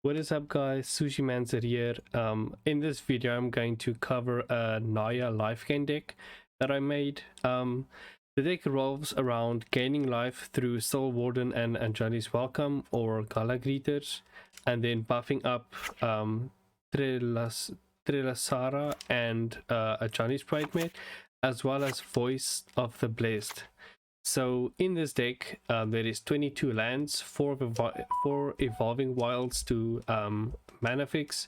What is up, guys? Sushi Manzer here. In this video I'm going to cover a Naya Lifegain deck that I made. The deck revolves around gaining life through Soul Warden and Anjali's Welcome or Gala Greeters, and then buffing up Trilasara and Anjali's Bridesmaid, as well as Voice of the Blessed. So in this deck, there is 22 lands, 4 evolving wilds to mana fix,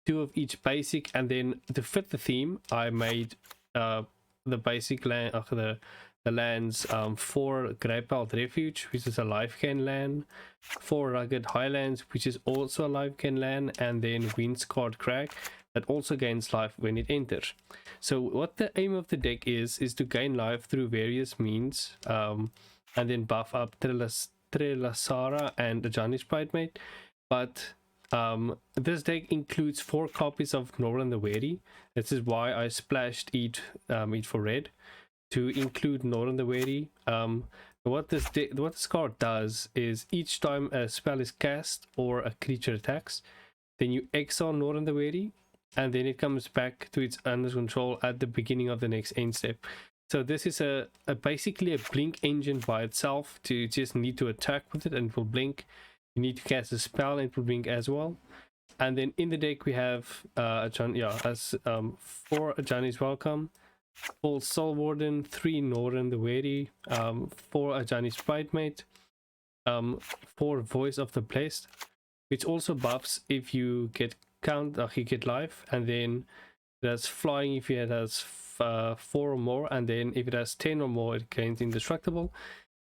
2 of each basic, and then to fit the theme, I made the basic land of the lands, 4 Greypelt Refuge, which is a Lifegain land, 4 Rugged Highlands, which is also a Lifegain land, and then Windscarred Crag that also gains life when it enters. So what the aim of the deck is to gain life through various means, and then buff up Trilasara and Ajani's Bridesmaid. But this deck includes 4 copies of Noran the Wary. This is why I splashed each for red to include Noran the Wary. What this card does is each time a spell is cast or a creature attacks, then you exile Noran the Wary, and then it comes back to its under control at the beginning of the next end step. So this is a basically a blink engine by itself. You just need to attack with it and it will blink. You need to cast a spell and it will blink as well. And then in the deck we have 4 Ajani's Welcome, 4 Soul Warden, 3 Noran the Wary, 4 Ajani's Bridesmaid, 4 Voice of the Blessed, which also buffs if you get you get life, and then that's flying if it has 4 or more, and then if it has 10 or more it gains indestructible.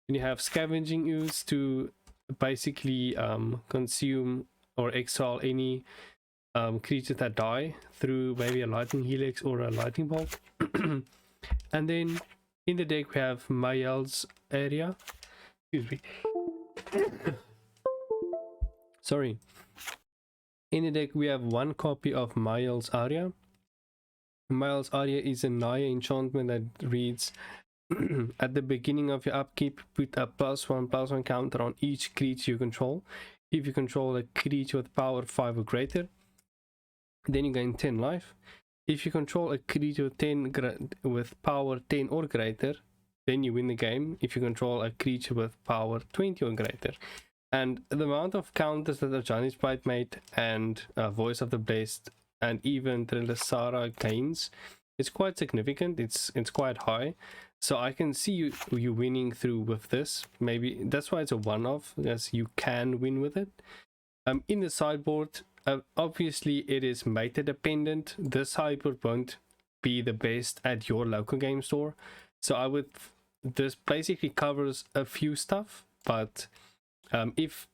And you have Scavenging Ooze to basically consume or exile any creatures that die through maybe a lightning helix or a lightning bolt. And then in the deck we have Mayel's area. Excuse me. Sorry. In the deck we have 1 copy of Mayel's Aria. Mayel's Aria is a Naya enchantment that reads at the beginning of your upkeep, put a +1/+1 counter on each creature you control. If you control a creature with power 5 or greater, then you gain 10 life. If you control a creature with power 10 or greater, then you win the game. If you control a creature with power 20 or greater. And the amount of counters that Ajani's Bridesmaid and Voice of the Blessed and even Trilasara gains is quite significant. It's quite high. So I can see you winning through with this. Maybe that's why it's a one-off, as you can win with it. In the sideboard, obviously it is meta dependent. This sideboard won't be the best at your local game store. So this basically covers a few stuff, but if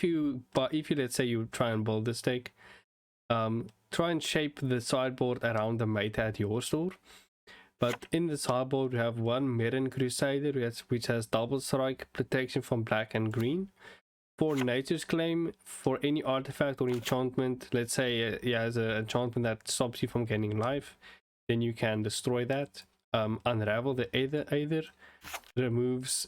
you let's say you try and build this deck, try and shape the sideboard around the meta at your store. But in the sideboard we have 1 Mirren Crusader which has double strike, protection from black and green, 4 Nature's Claim for any artifact or enchantment. Let's say he has an enchantment that stops you from gaining life, then you can destroy that. Unravel the Aether removes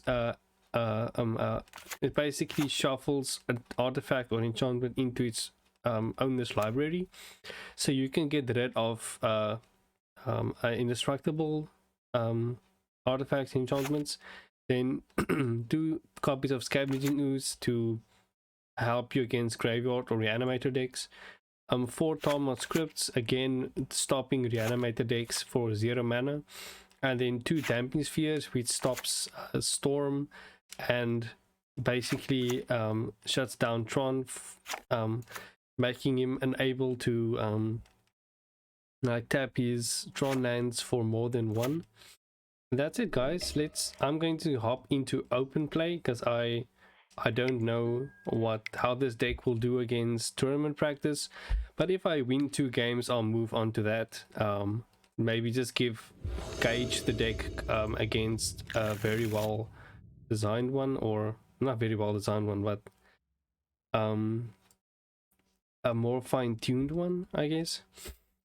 it basically shuffles an artifact or enchantment into its owner's library, so you can get rid of indestructible artifacts, enchantments. Then 2 copies of Scavenging Ooze to help you against graveyard or reanimator decks. 4 Talmud Scripts, again stopping reanimator decks for 0 mana, and then 2 Damping Spheres which stops Storm and basically shuts down Tron, making him unable to tap his Tron lands for more than 1. And that's it, guys. I'm going to hop into open play because I don't know how this deck will do against tournament practice, but if I win 2 games I'll move on to that. Maybe just gauge the deck against a very well designed one, or not very well designed one, but a more fine-tuned one, I guess.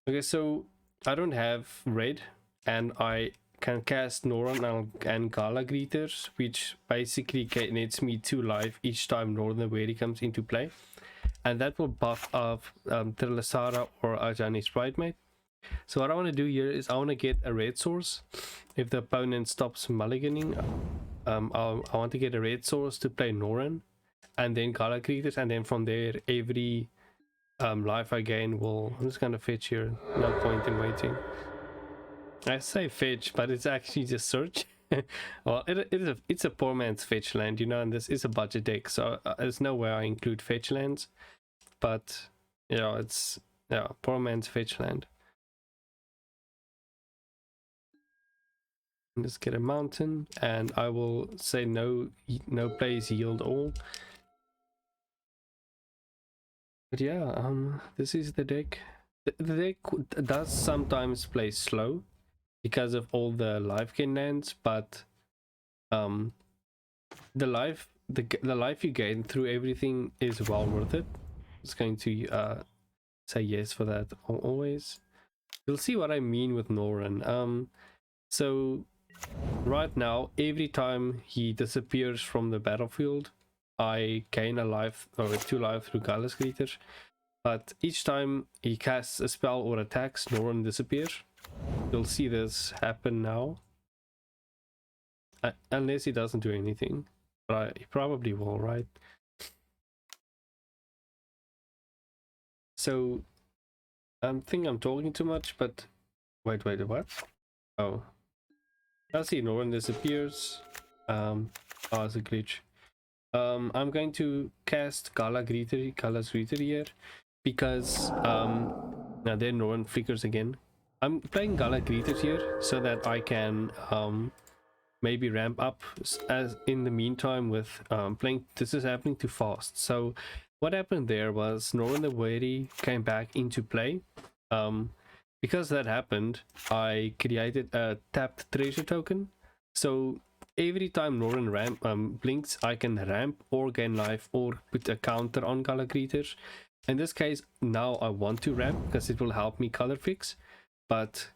Okay, so I don't have red, and I can cast Noran and Gala Greeters, which basically nets me 2 life each time Northern Wary comes into play. and that will buff up Trilasara or Ajani's Bridemate. So what I want to do here is I want to get a red source. If the opponent stops mulliganing, I want to get a red source to play Norin, and then Gala Creatures, and then from there every life I gain will... I'm just gonna fetch here, no point in waiting. I say fetch, but it's actually just search. Well, it's a poor man's fetch land, you know, and this is a budget deck, so there's no way I include fetch lands, but you know, it's poor man's fetch land. Let's get a mountain, and I will say no plays yield all. But yeah, this is the deck. The deck does sometimes play slow because of all the life gain lands, but the life you gain through everything is well worth it. It's going to say yes for that always. You'll see what I mean with Norin. So right now, every time he disappears from the battlefield, I gain a life or 2 life through Gala's Creature. But each time he casts a spell or attacks, Norin disappears. You'll see this happen now. Unless he doesn't do anything. But he probably will, right? So I think I'm talking too much, but wait, what? Oh. I see Norin disappears. Oh, it's a glitch. I'm going to cast Gala's Greeter here because now then Norin flickers again. I'm playing Gala Greeters here so that I can maybe ramp up as in the meantime with playing. This is happening too fast. So what happened there was Norin the Wary came back into play. Because that happened, I created a tapped treasure token. So every time Norin blinks, I can ramp or gain life or put a counter on Gala Greeters. In this case, now I want to ramp because it will help me color fix. But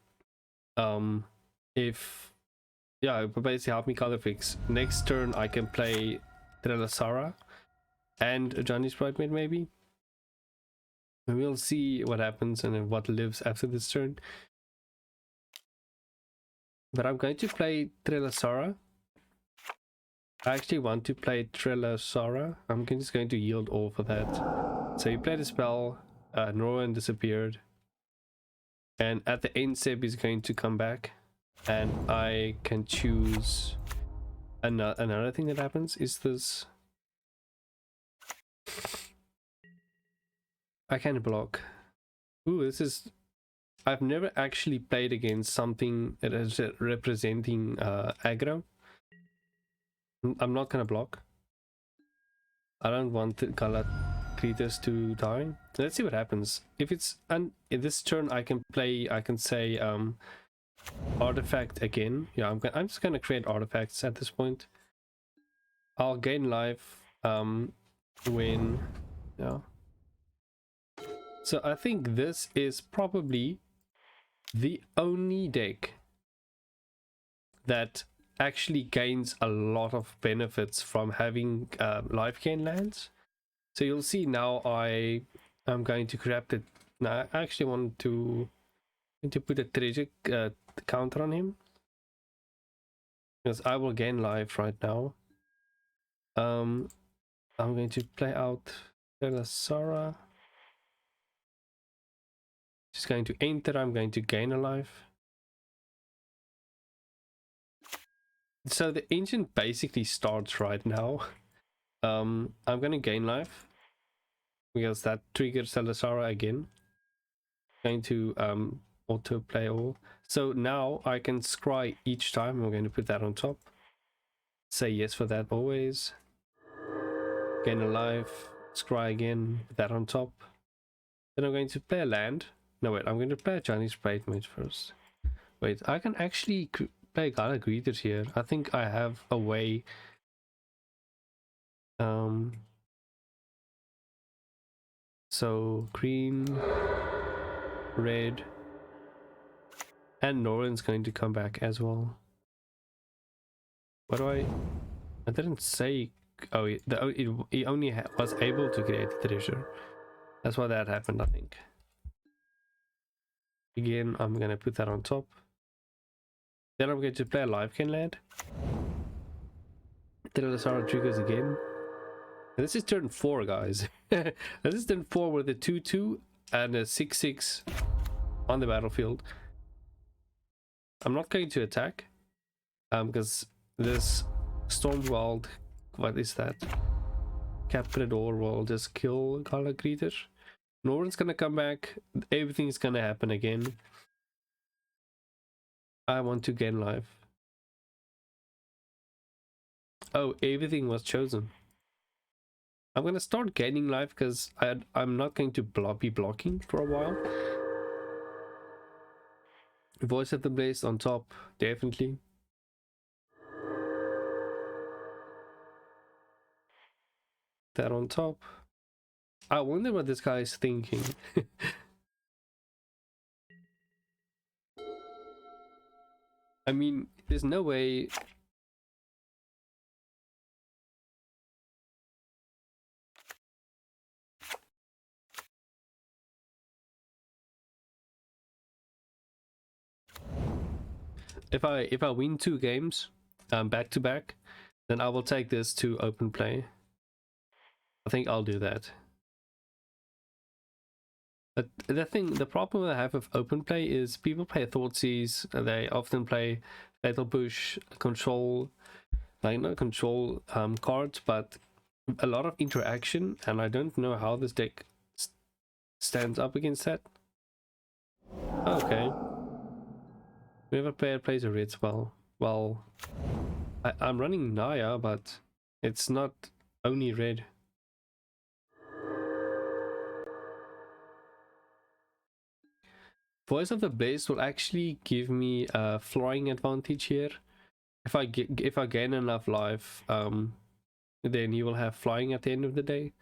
if it will basically help me color fix. Next turn I can play Trelasara and Johnny's Bridemate maybe. And we'll see what happens and what lives after this turn. But I'm going to play Trelasara. I actually want to play Trelasara. I'm just going to yield all for that. So you played a spell, Norin disappeared. And at the end step is going to come back. And I can choose another thing that happens is this. I can block. Ooh, this is... I've never actually played against something that is representing aggro. I'm not gonna block. I don't want the Gala Creatures to die. Let's see what happens. If it's in this turn, I can say artifact again. Yeah, I'm just gonna create artifacts at this point. I'll gain life when so I think this is probably the only deck that actually gains a lot of benefits from having life gain lands. So you'll see now I'm going to grab it. Now I actually want to put a treasure counter on him because I will gain life right now. I'm going to play out Telasara. She's going to enter. I'm going to gain a life. So the engine basically starts right now. I'm going to gain life because that triggers Telasara again. Going to auto play all. So now I can scry each time. I'm going to put that on top. Say yes for that always. Gain a life. Scry again. Put that on top. Then I'm going to play a land. No, wait. I'm going to play a Chinese Bridemate first. Wait. I can actually play Gala Greeters here. I think I have a way. So green, red, and Norin's going to come back as well. What do I didn't say. Oh, he only was able to create the treasure. That's why that happened, I think. Again, I'm gonna put that on top. Then I'm going to play a Lifegain land. Then I'll start triggers again. And this is turn 4, guys. This is turn 4 with a 2-2 and a 6-6 on the battlefield. I'm not going to attack. Because this Stormwild, what is that? Caprador will just kill Gala Greeter. No one's gonna come back. Everything's gonna happen again. I want to gain life. Oh, everything was chosen. I'm gonna start gaining life because I'm not going to be blocking for a while. Voice of the Blade on top, definitely. That on top. I wonder what this guy is thinking. I mean, there's no way. If I win 2 games back to back, then I will take this to open play. I think I'll do that. But the problem I have with open play is people play Thoughtseize. They often play Fatal Push, Control, like not Control cards, but a lot of interaction, and I don't know how this deck stands up against that. Okay. Whoever player plays a red spell. Well, I'm running Naya, but it's not only red. Voice of the Blade will actually give me a flying advantage here. If I gain enough life, then you will have flying at the end of the day.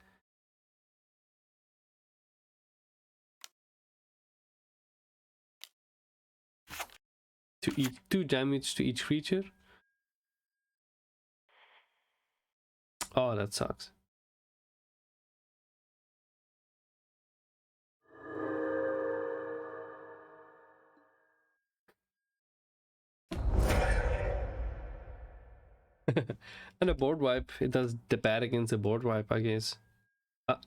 To each 2 damage to each creature. Oh, that sucks. And a board wipe, it does the bad against a board wipe, I guess.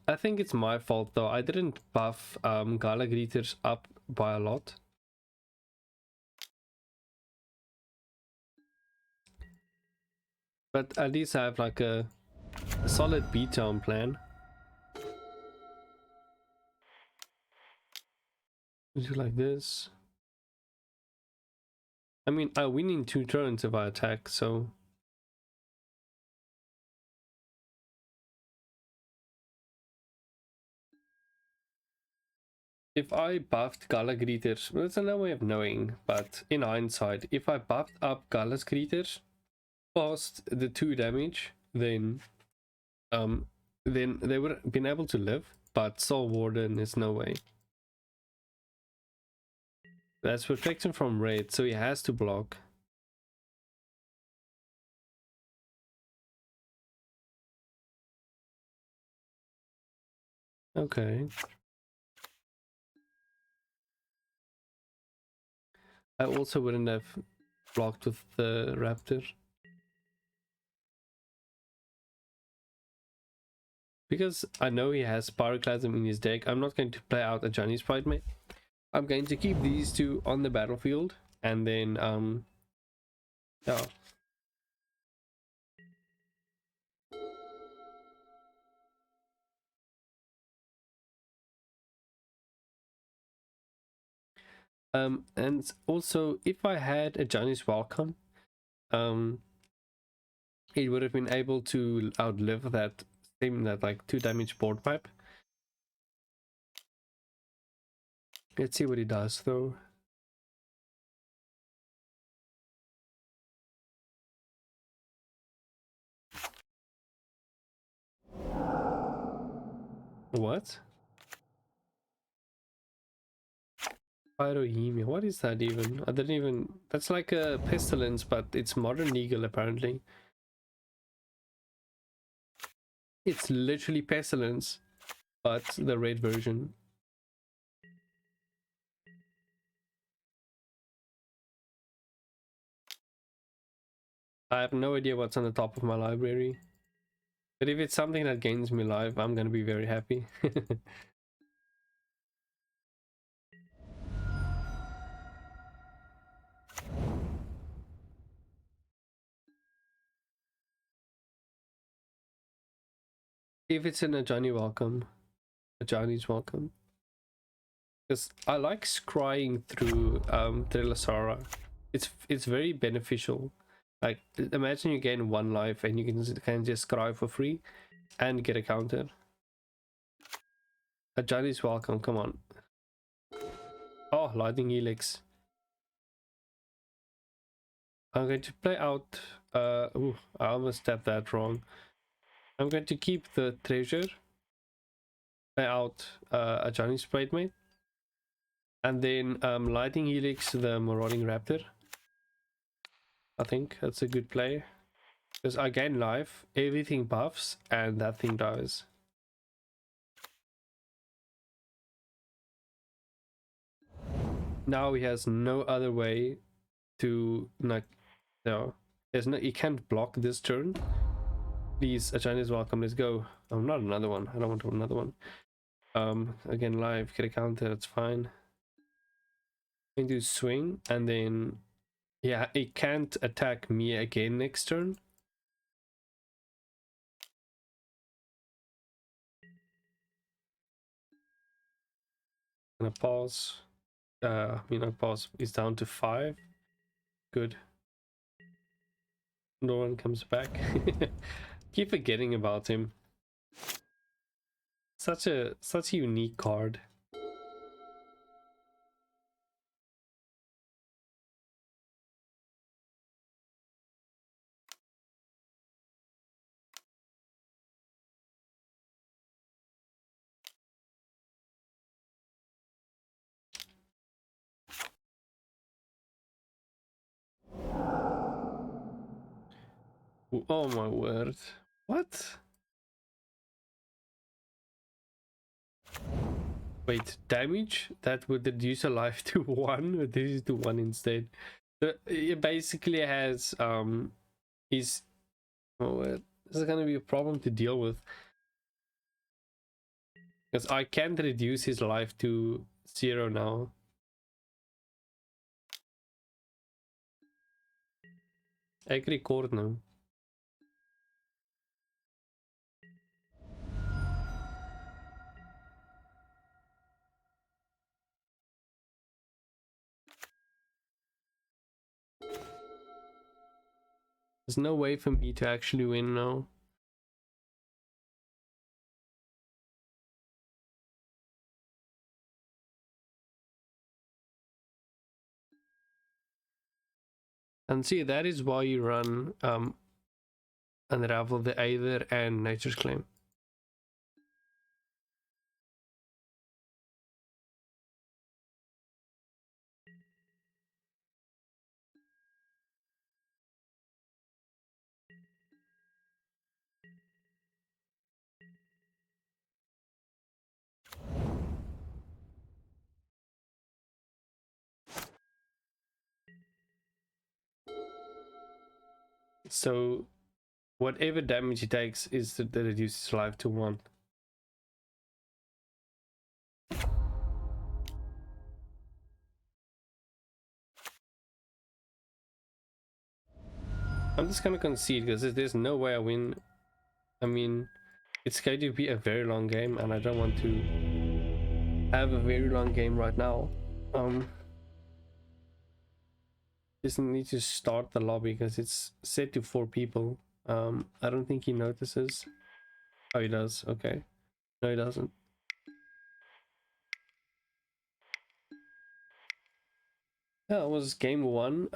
I think it's my fault though. I didn't buff Gala Greeters up by a lot. But at least I have like a solid beatdown plan. Do like this. I mean, I win in 2 turns if I attack, so if I buffed Gala Greeters, well, that's another way of knowing, but in hindsight, if I buffed up Gala's Greeters past the 2 damage, then they would have been able to live, but Soul Warden is no way. That's protection from raid, so he has to block. Okay. I also wouldn't have blocked with the Raptor. Because I know he has Pyroclasm in his deck, I'm not going to play out a Johnny Sprite mate. I'm going to keep these 2 on the battlefield, and then yeah. And also if I had a Johnny's Welcome, it would have been able to outlive that like 2 damage board pipe. Let's see what he does though. What? Pyrohemia, what is that even? I didn't even... That's like a pestilence, but it's modern legal apparently. It's literally pestilence. but the red version. I have no idea what's on the top of my library, but if it's something that gains me life, I'm gonna be very happy. If it's in a Johnny welcome, a Johnny's welcome. Because I like scrying through Trilasara. It's very beneficial. Like, imagine you gain 1 life and you can just scry for free and get a counter. A Johnny's welcome, come on. Oh, lightning helix. I'm going to play out. Ooh, I almost tapped that wrong. I'm going to keep the treasure. Play out a Johnny's Sprite Mate. And then lightning helix the marauding raptor. I think that's a good play. Because I gain life, everything buffs, and that thing dies. Now he has no other way to, like, no. There's no, he can't block this turn. Please, a Chinese welcome, let's go. Oh, not another one. I don't want another one. Again, live, get a counter, that's fine. Into swing, and then, yeah, it can't attack me again next turn. Gonna pause. Pause is down to 5. Good. No one comes back. Keep forgetting about him. Such a unique card. Oh my word. What? Wait, damage? That would reduce a life to 1? Or this is to 1 instead. It basically has is this is gonna be a problem to deal with. Because I can't reduce his life to 0 now. Ek record now. There's no way for me to actually win now. And see, that is why you run Unravel the Aether and Nature's Claim. So whatever damage he takes is that reduces life to 1. I'm just gonna concede because there's no way I win. I mean, it's going to be a very long game and I don't want to have a very long game right now. Just need to start the lobby because it's set to 4 people. I don't think he notices. Oh, he does. Okay. No, he doesn't. Yeah, it was game 1.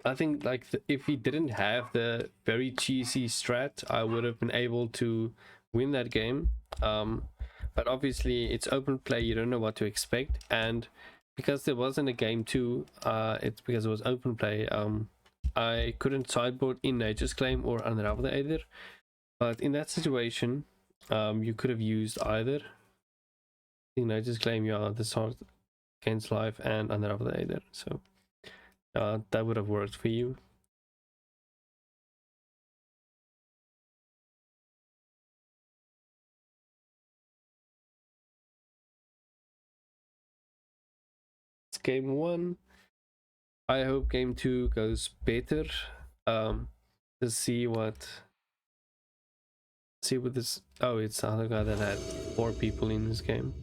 I think like if he didn't have the very cheesy strat, I would have been able to win that game. But obviously it's open play, you don't know what to expect, and because there wasn't a game 2, it's because it was open play. I couldn't sideboard in Nature's Claim or Unravel the Aether, but in that situation, you could have used either. think I just claim you are the sword gains life and another later. So that would have worked for you. It's game 1. I hope game 2 goes better. To see what this. Oh, it's the other guy that had 4 people in this game.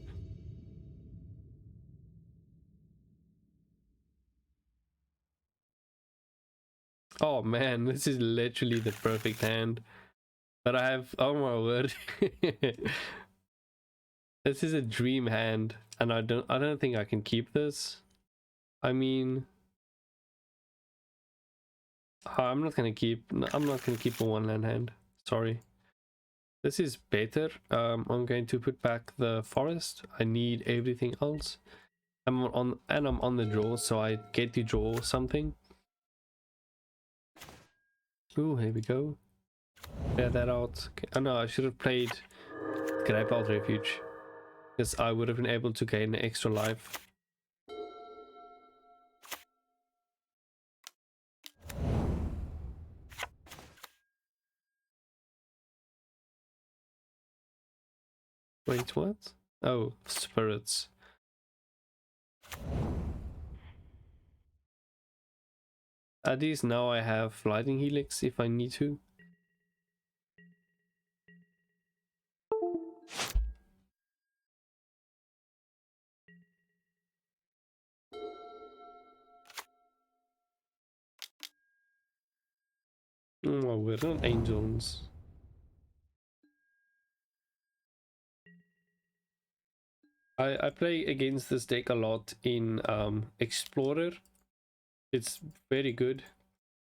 Oh man, this is literally the perfect hand. But I have, oh my word. This is a dream hand, and I don't think I can keep this. I mean, I'm not gonna keep a one land hand. Sorry. This is better. I'm going to put back the forest. I need everything else. I'm on the draw, so I get to draw something. Ooh, here we go. Clear that out. Okay. Oh no, I should have played Grape Out Refuge, because I would have been able to gain extra life. Wait, what? Oh, spirits. At least now I have lightning helix if I need to. Oh, we're not angels. I play against this deck a lot in Explorer. It's very good.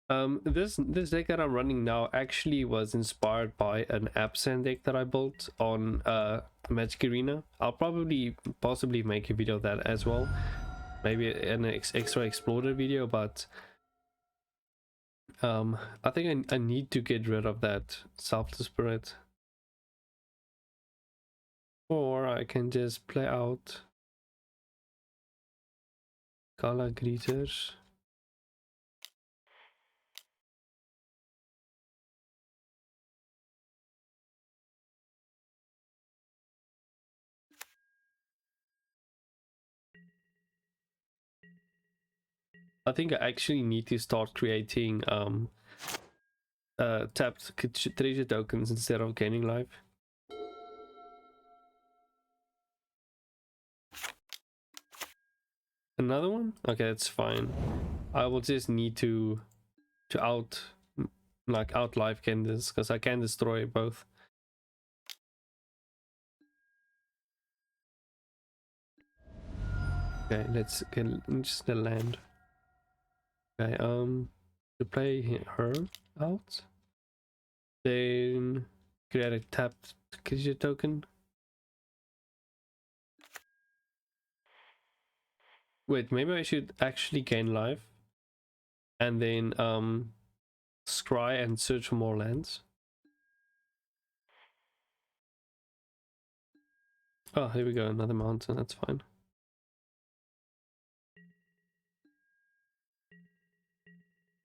This deck that I'm running now actually was inspired by an absent deck that I built on Magic Arena. I'll possibly make a video of that as well. Maybe an extra Explorer video, but I think I need to get rid of that Selfless Spirit. Or I can just play out Gala Greeters. I think I actually need to start creating tapped treasure tokens instead of gaining life. Another one? Okay, that's fine. I will just need to out Lifegain this, because I can destroy both. Okay, let's get just the land. Okay, to play her out, then create a tapped creature token. Wait, maybe I should actually gain life and then scry and search for more lands. Oh, here we go, another mountain, that's fine.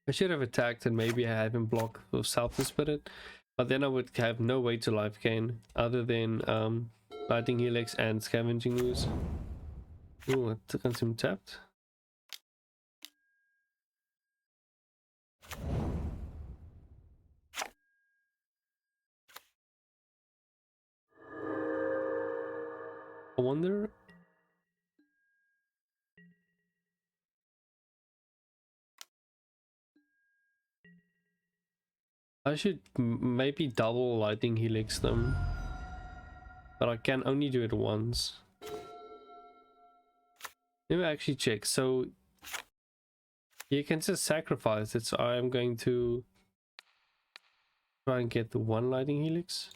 I should have attacked and maybe I haven't blocked with Selfless Spirit, but then I would have no way to life gain other than Lightning Helix and Scavenging Ooze. Ooh, it took on some tapped. I wonder. I should maybe double Lightning Helix them, but I can only do it once. Let me actually check. So you can just sacrifice it, so I'm going to try and get the one Lightning Helix.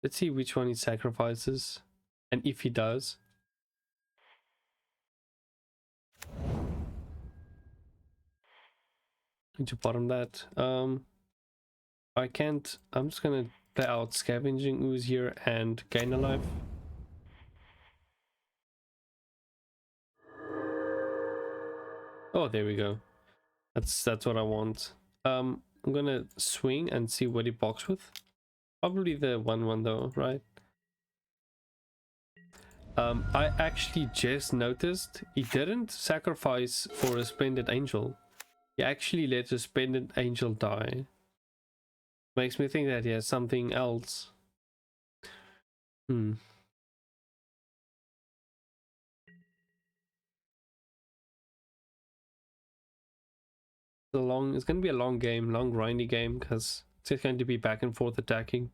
Let's see which one he sacrifices, and if he does. Need to bottom that. I can't. I'm just gonna play out Scavenging Ooze here and gain a life. Oh, there we go. That's what I want. I'm gonna swing and see what he blocks with. Probably the 1/1 though, right? I actually just noticed he didn't sacrifice for a splendid angel. He actually let a splendid angel die. Makes me think that he has something else. Hmm. It's gonna be a long game, long grindy game, because it's just going to be back and forth attacking.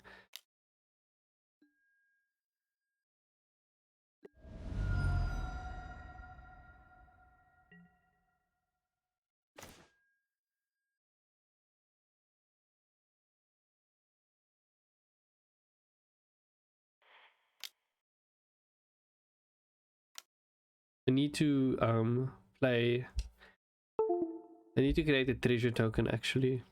I need to play. I need to create a treasure token actually.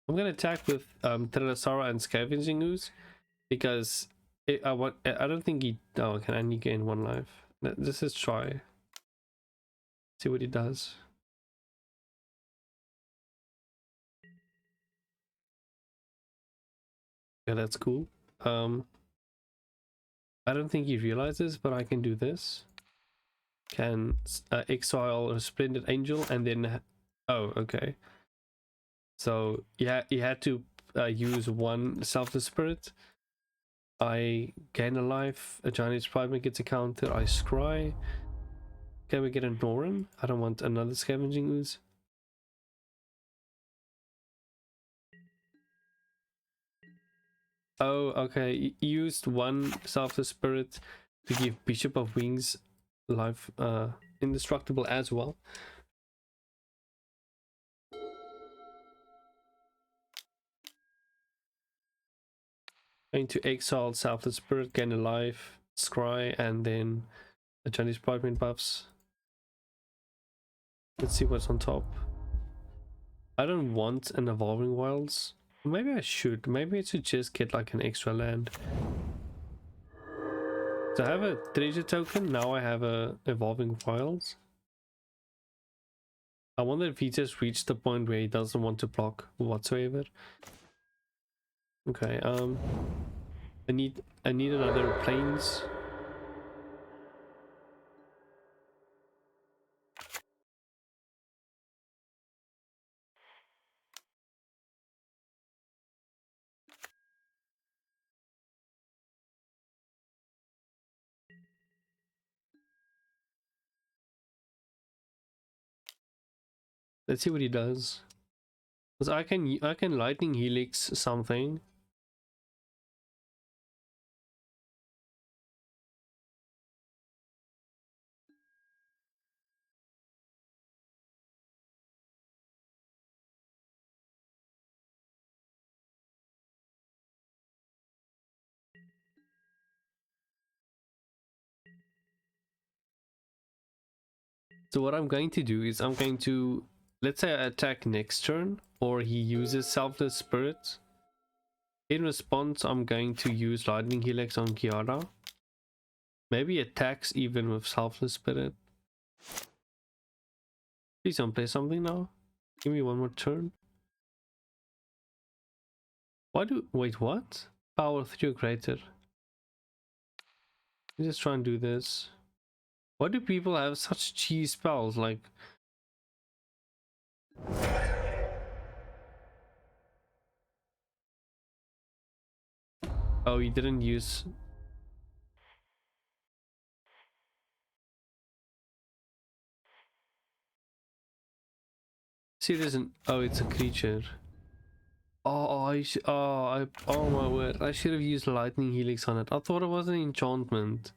I'm gonna attack with Trilasara and Scavenging Ooze because I don't think he. Oh, can only gain 1 life. Let's just try. See what he does. Yeah, that's cool. I don't think he realizes, but I can do this. Can exile a Splendid Angel and then. Oh, okay. So yeah, he had to use 1 Selfless Spirit. I gain a life. A Chinese Prime gets a counter. I scry. Can we get a Norin? I don't want another Scavenging Ooze. Oh, okay. He used 1 Selfless Spirit to give Bishop of Wings life indestructible as well. Going to exile Selfless Spirit, gain a life, scry, and then the Chinese Prime buffs. Let's see what's on top. I don't want an Evolving Wilds. Maybe I should. Maybe I should just get like an extra land. So I have a treasure token. Now I have a Evolving Wilds. I wonder if he just reached the point where he doesn't want to block whatsoever. Okay, I need another planes. Let's see what he does. Because I can lightning helix something. So what I'm going to do is I'm going to, let's say I attack next turn, or he uses Selfless Spirit. In response, I'm going to use Lightning Helix on Kiara. Maybe attacks even with Selfless Spirit. Please don't play something now. Give me 1 more turn. Wait, what? Power 3 or greater. Let's just try and do this. Why do people have such cheese spells? Like, oh, he didn't use. See, there's an. Oh, it's a creature. Oh my word! I should have used Lightning Helix on it. I thought it was an enchantment,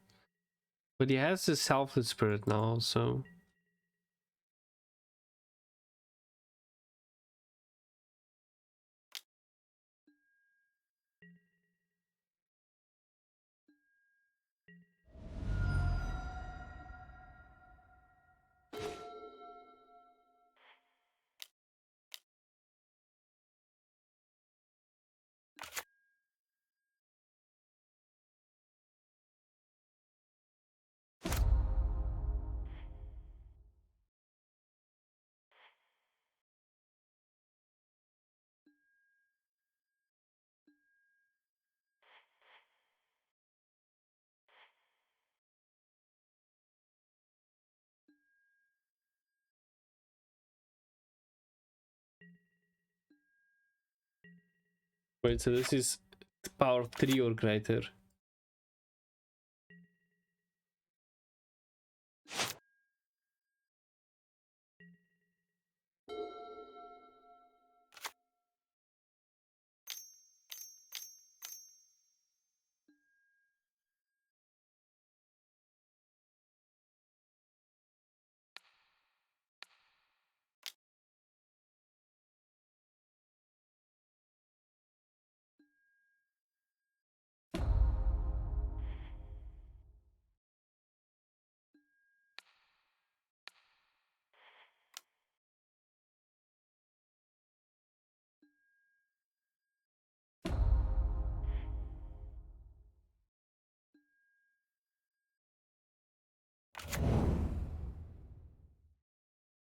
but he has the Selfless Spirit now, so. Wait, so this is power 3 or greater.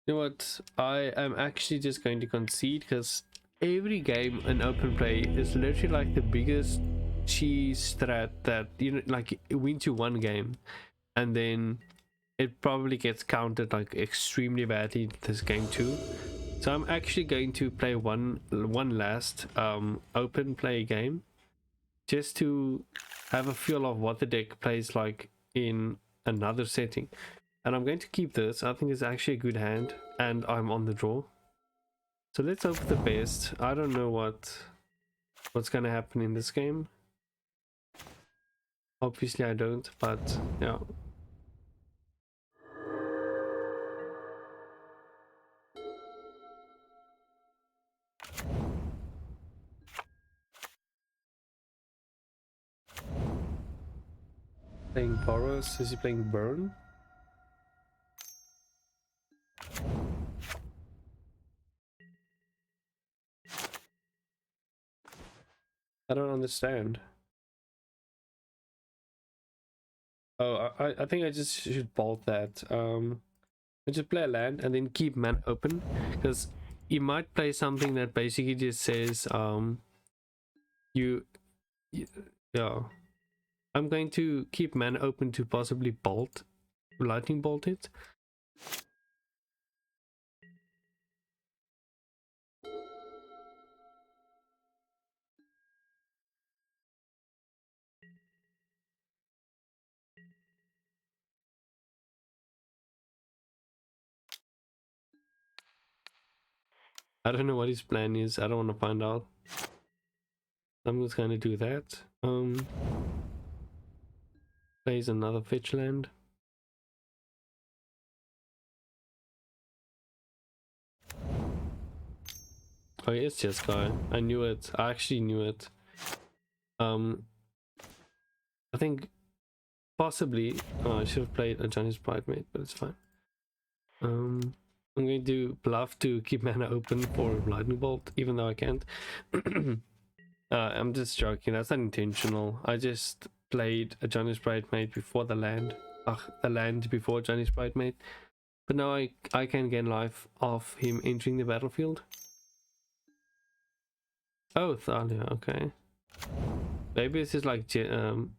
You know what? I am actually just going to concede because every game in open play is literally like the biggest cheese strat that, you know, like wins you one game and then it probably gets counted like extremely badly this game too. So I'm actually going to play one last open play game just to have a feel of what the deck plays like in another setting. And I'm going to keep this. I think it's actually a good hand and I'm on the draw. So let's hope for the best. I don't know what's gonna happen in this game. Obviously I don't, but yeah. Playing Boros, is he playing Burn? I don't understand. Oh, I think I just should bolt that. I just play a land and then keep mana open, because you might play something that basically just says you, you yeah. I'm going to keep mana open to possibly bolt, lightning bolt it. I don't know what his plan is. I don't want to find out. I'm just gonna do that. Plays another fetch land. Oh, it's just guy. I knew it. I actually knew it. I think possibly I should have played a Johnny's Bridesmaid, but it's fine. I'm going to bluff to keep mana open for lightning bolt, even though I can't. I'm just joking. That's not intentional. I just played a Johnny's Bridesmaid before the land. The land before Johnny's Bridesmaid. But now I can gain life off him entering the battlefield. Oh, Thalia, okay. Maybe it's just like,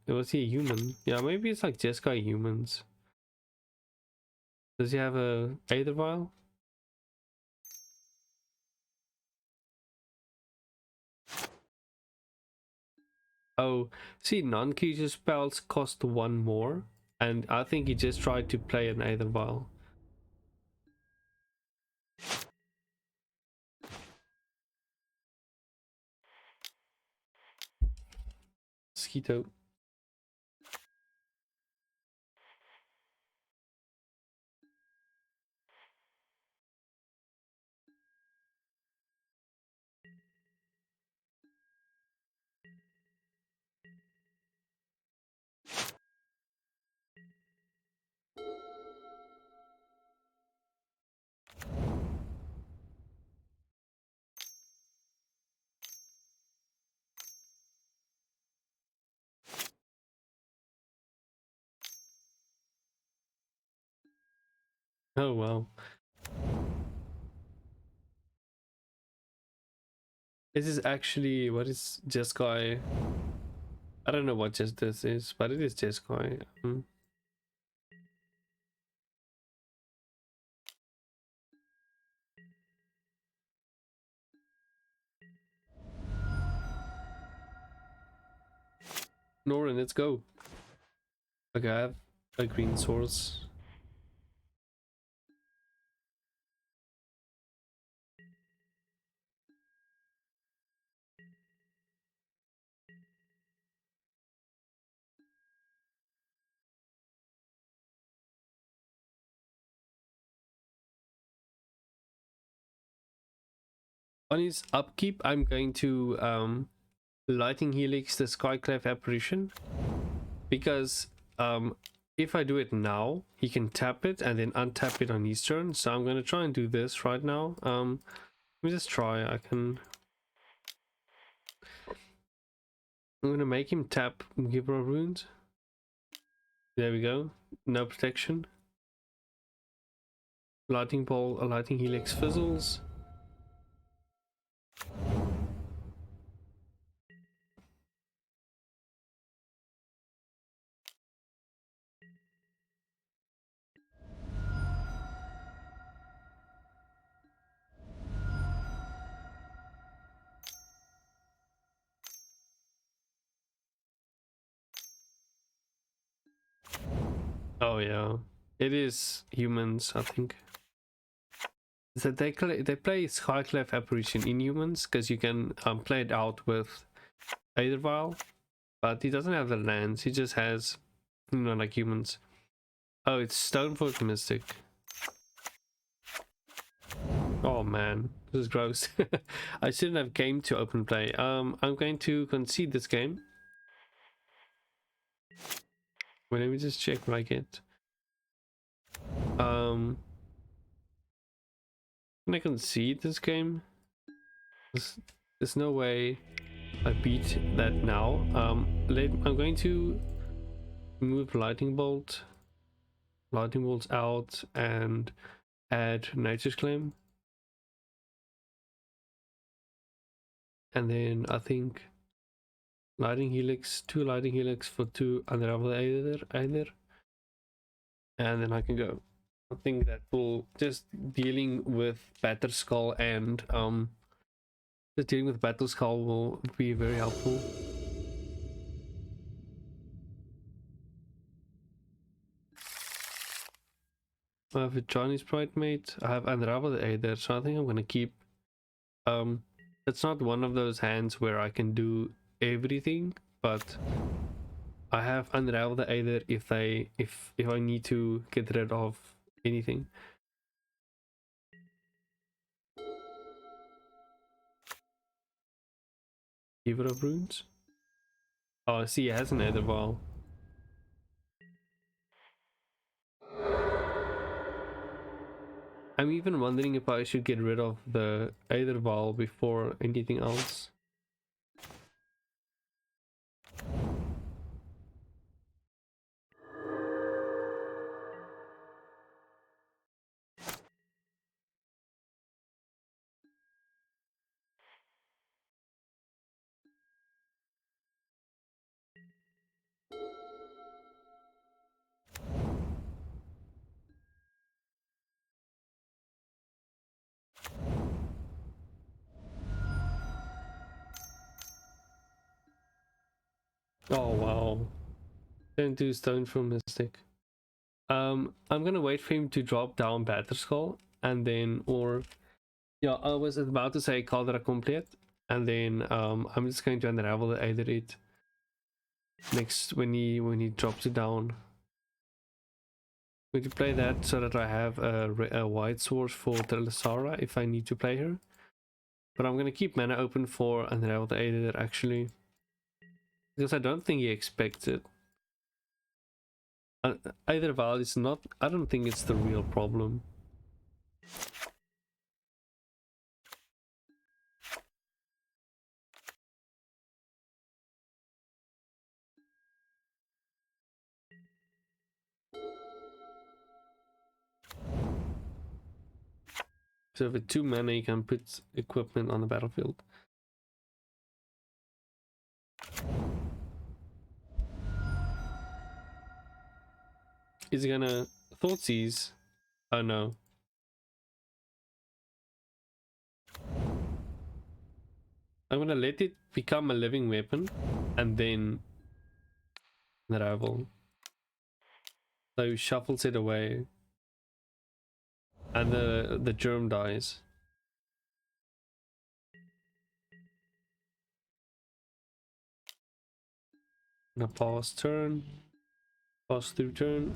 was he a human? Yeah, maybe it's like Jeskai humans. Does he have a Aether Vial? Oh, see, non-creature spells cost one more, and I think he just tried to play an Aether Vial. Mosquito. Oh wow. This is actually, what is Jeskai? I don't know what just this is, but it is Jeskai. Norin, let's go. Okay, I have a green source. On his upkeep, I'm going to Lighting Helix the Skyclave Apparition, because if I do it now, he can tap it and then untap it on his turn. So I'm going to try and do this right now. Let me just try. I'm going to make him tap Giver of Runes. There we go. No protection. Lightning Ball, a Lighting Helix fizzles. Oh yeah, it is humans, I think. That they play Skyclave Apparition in humans because you can play it out with Aethervial, but he doesn't have the lands. He just has, you know, like humans. Oh, it's Stoneforge Mystic. Oh man, this is gross. I shouldn't have came to open play. I'm going to concede this game. Well, let me just check what I get. Can I concede this game? There's no way I beat that now. I'm going to move Lightning Bolts out and add Nature's Claim. And then I think Lighting Helix, 2 Lighting Helix for 2 Unravel either. And then I can go. I think that will just dealing with Batter Skull and just dealing with Battle Skull will be very helpful. I have a Chinese Bridesmaid. I have Unravel either, so I think I'm gonna keep. It's not one of those hands where I can do everything, but I have Unravel the Aether if I need to get rid of anything. Giver of Runes. Oh, I see, it has an Aether Vial. I'm even wondering if I should get rid of the Aether Vial before anything else. Oh wow. Don't do Stone from Mystic. I'm gonna wait for him to drop down Batterskull and then, or yeah, I was about to say Caldera Complete, and then I'm just going to unravel the either it next when he drops it down. I'm going to play that so that I have a white source for Trelisara if I need to play her. But I'm gonna keep mana open for unravel the either actually, because I don't think he expects it. Either Val is not. I don't think it's the real problem. So with 2 mana you can put equipment on the battlefield. Is he gonna Thoughtseize? Oh no. I'm gonna let it become a living weapon and then unravel. So he shuffles it away. And the germ dies. Gonna pause turn. Pause through turn.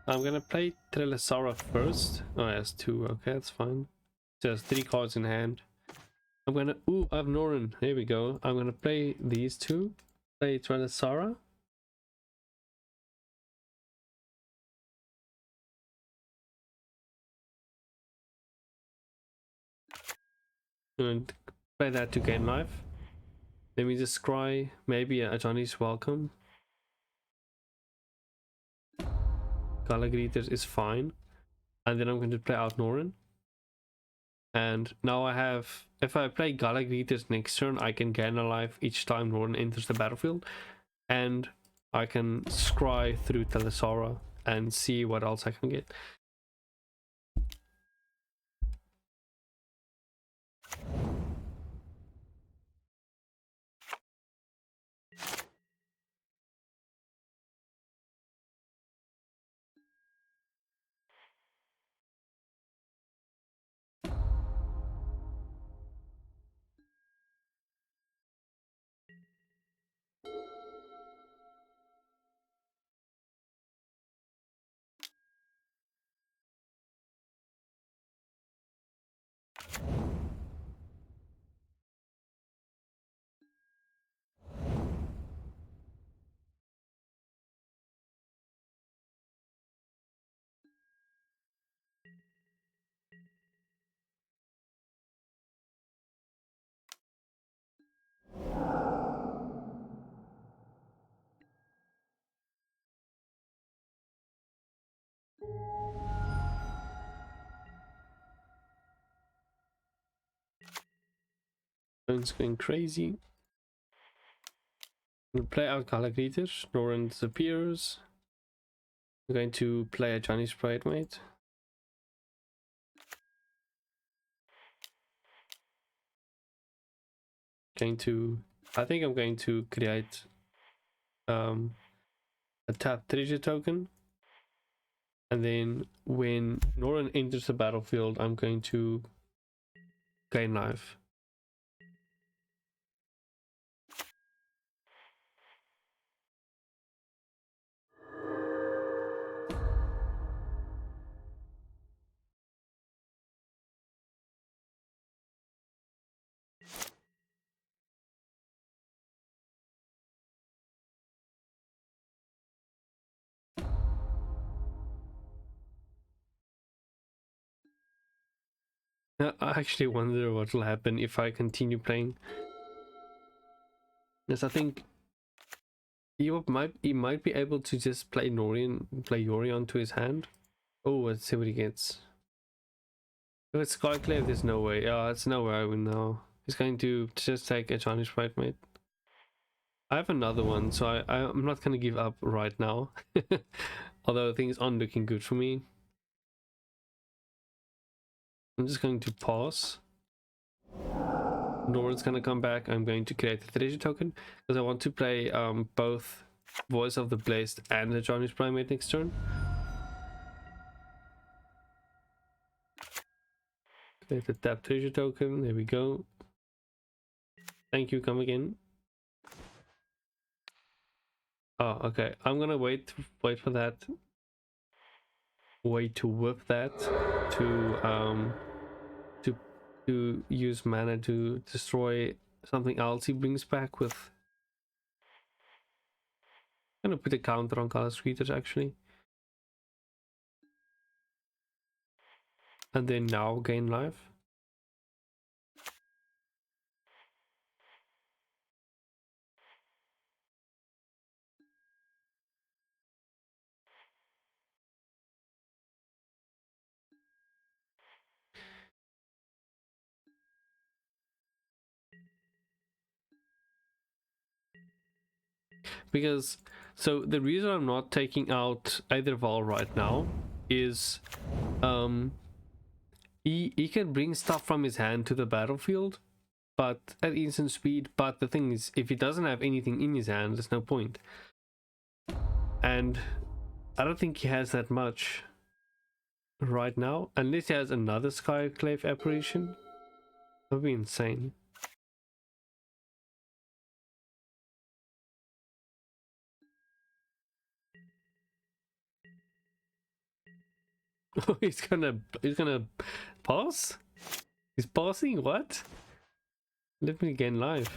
I'm gonna play Trelasara first. Oh, it has 2. Okay, that's fine. Just 3 cards in hand. I'm gonna... Ooh, I have Norin. Here we go. I'm gonna play these 2. Play Trelasara. And play that to gain life. Let me just scry maybe a Johnny's Welcome. Galagritas is fine. And then I'm going to play out Norin. And now I have, if I play Galagritas next turn, I can gain a life each time Norin enters the battlefield. And I can scry through Telesara and see what else I can get. Phone's going crazy. We'll play out Galagritas. Norin disappears. I'm going to play a Chinese Sprite Mate. I think I'm going to create a tap treasure token. And then when Norin enters the battlefield, I'm going to gain life. I actually wonder what will happen if I continue playing. Yes, I think he might be able to just play Yori onto his hand. Oh, let's see what he gets. If it's Skyclave, there's no way. Yeah, it's no way I win now. He's going to just take a Chinese Sprite Mate. I have another one, so I'm not gonna give up right now. Although things aren't looking good for me. I'm just going to pause. Norin's gonna come back. I'm going to create a treasure token because I want to play both Voice of the Blessed and the Chinese Primate next turn. Create a tap treasure token. There we go. Thank you. Come again. Oh, okay. I'm gonna wait for that. Wait to whip that to use mana to destroy something else he brings back with. I'm gonna put a counter on Color Sweeters actually. And then now gain life. Because so the reason I'm not taking out either Val right now is he can bring stuff from his hand to the battlefield, but at instant speed. But the thing is, if he doesn't have anything in his hand, there's no point. And I don't think he has that much right now, unless he has another Skyclave apparition. That would be insane. Oh, he's gonna pass? He's passing? What? Let me gain life.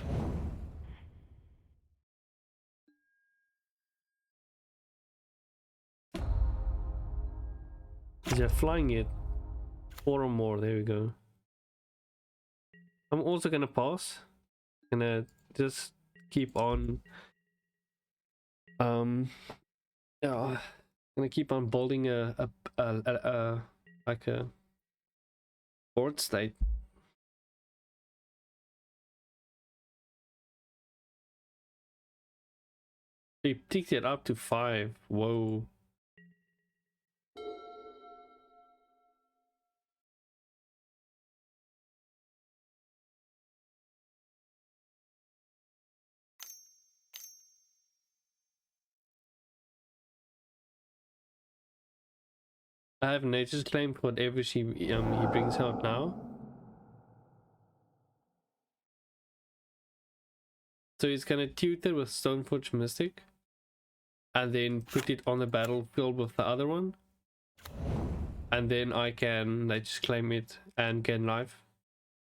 Is he flying yet? 4 or more, there we go. I'm also gonna pass. Gonna just keep on yeah, gonna keep on building a like a board state. He picked it up to 5. Whoa. I have nature's claim for whatever he brings out now. So he's gonna tutor with Stoneforge Mystic and then put it on the battlefield with the other one. And then I can just claim it and gain life.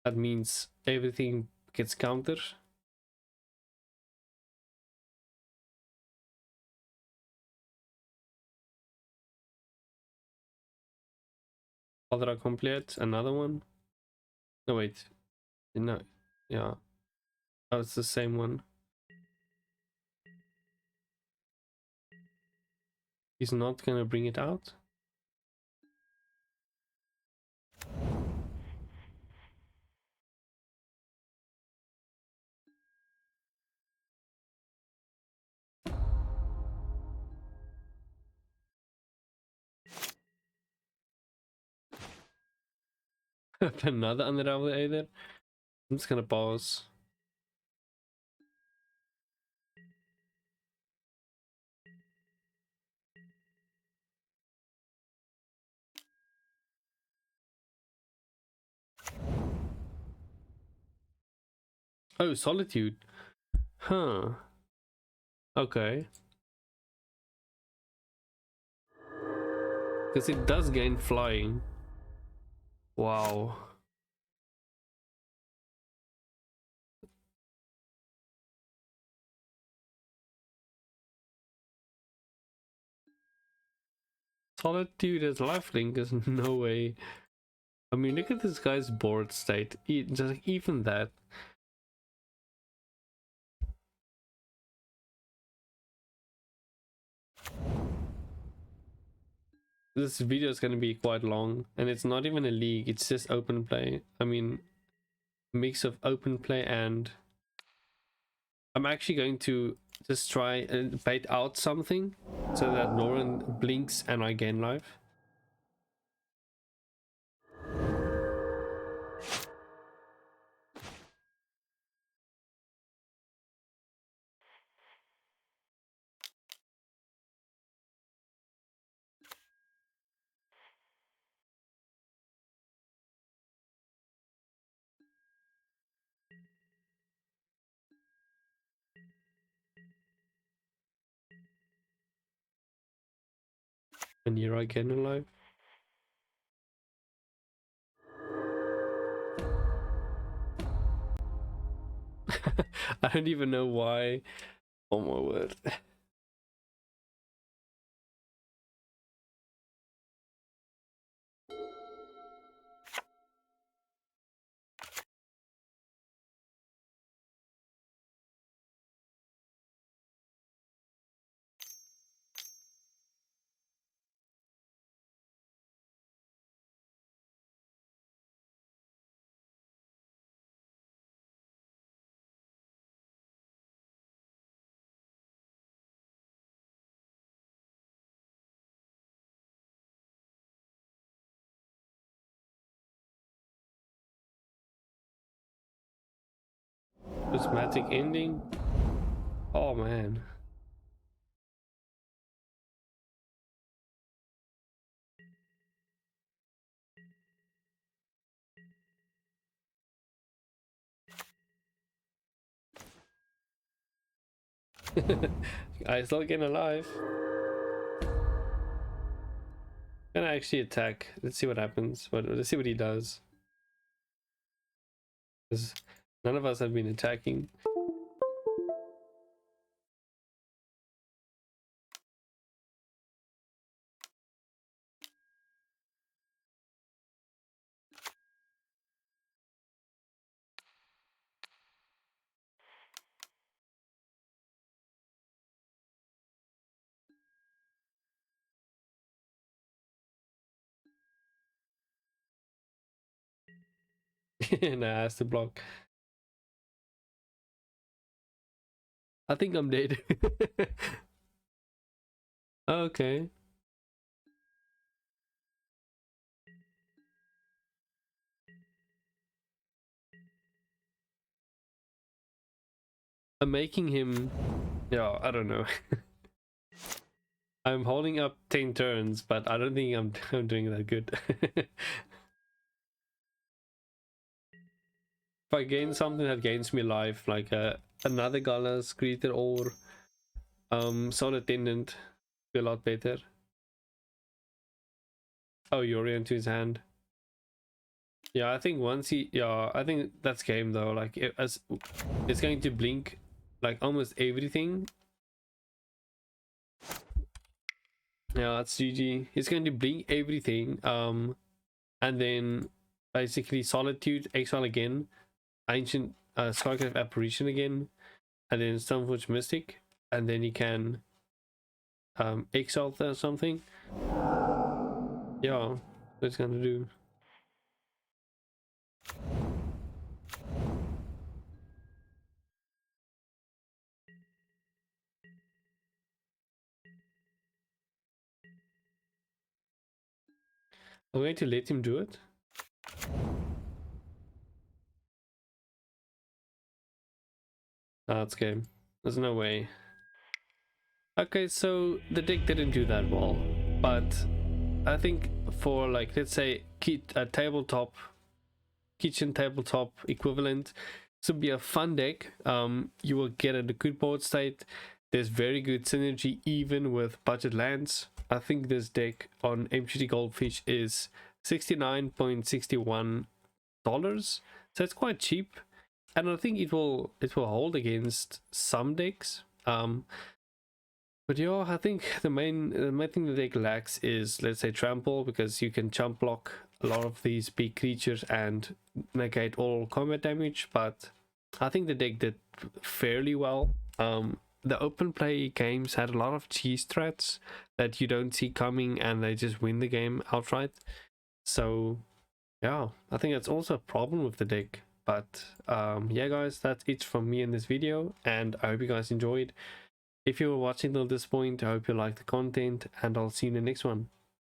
That means everything gets countered. Other complete, another one. No wait. No. Yeah. Oh, it's the same one. He's not gonna bring it out. Another unravel either. I'm just gonna pause. Oh, solitude. Huh. Okay. Because it does gain flying. Wow. Solitude as lifelink is no way. I mean, look at this guy's board state. Just even that. This video is going to be quite long, and it's not even a league, it's just open play. I mean, mix of open play, and I'm actually going to just try and bait out something so that Lauren blinks and I gain life. And here I gain a life. I don't even know why. Oh my word. Charismatic ending. Oh man. I still get alive. Gonna actually attack. Let's see what happens. Let's see what he does. Because none of us have been attacking. And I asked to block. I think I'm dead. Okay. I'm making him... Yeah, I don't know. I'm holding up 10 turns, but I don't think I'm doing that good. If I gain something that gains me life, like another Gala's creature or Soul Attendant, be a lot better. Oh, Yuri into his hand. Yeah, I think once he... Yeah, I think that's game though. Like, it's going to blink like almost everything. Yeah, that's GG. It's going to blink everything. And then basically Solitude, Exile again, Ancient Skyclave Apparition again, and then Stoneforge Mystic, and then he can exile or something. Yeah, what it's gonna do. I'm going to let him do it. That's game. There's no way. Okay, so the deck didn't do that well, but I think for, like, let's say a tabletop, kitchen tabletop equivalent, this would be a fun deck. You will get at a good board state. There's very good synergy even with budget lands. I think this deck on MTG Goldfish is $69.61, so it's quite cheap, and I think it will hold against some decks. But yeah, I think the main thing the deck lacks is, let's say, trample, because you can jump block a lot of these big creatures and negate all combat damage. But I think the deck did fairly well. The open play games had a lot of cheese threats that you don't see coming, and they just win the game outright. So yeah, I think that's also a problem with the deck. But yeah guys, that's it from me in this video, and I hope you guys enjoyed. If you were watching till this point, I hope you liked the content, and I'll see you in the next one.